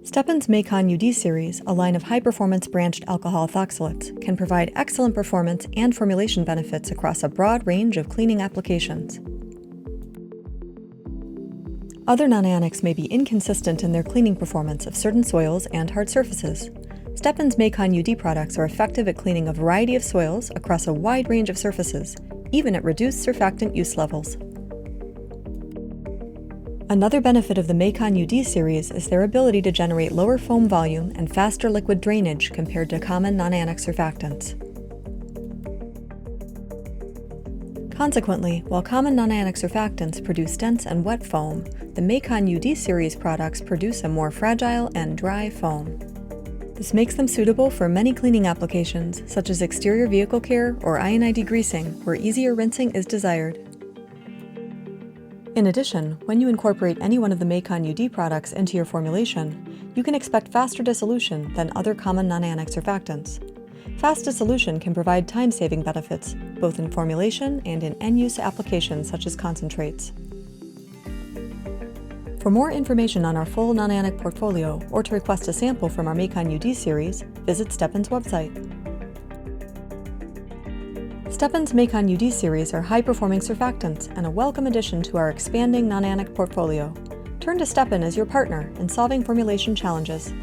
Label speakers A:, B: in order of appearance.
A: Stepan's MAKON UD series, a line of high-performance branched alcohol ethoxylates, can provide excellent performance and formulation benefits across a broad range of cleaning applications. Other nonionics may be inconsistent in their cleaning performance of certain soils and hard surfaces. Stepan's MAKON UD products are effective at cleaning a variety of soils across a wide range of surfaces, even at reduced surfactant use levels. Another benefit of the MAKON UD series is their ability to generate lower foam volume and faster liquid drainage compared to common nonanic surfactants. Consequently, while common nonanic surfactants produce dense and wet foam, the MAKON UD series products produce a more fragile and dry foam. This makes them suitable for many cleaning applications, such as exterior vehicle care or I&I degreasing, where easier rinsing is desired. In addition, when you incorporate any one of the MAKON UD products into your formulation, you can expect faster dissolution than other common nonanic surfactants. Fast dissolution can provide time-saving benefits, both in formulation and in end-use applications such as concentrates. For more information on our full nonanic portfolio or to request a sample from our MAKON UD series, visit Stepan's website. Stepan's MAKON UD series are high-performing surfactants and a welcome addition to our expanding nonanic portfolio. Turn to Stepan as your partner in solving formulation challenges.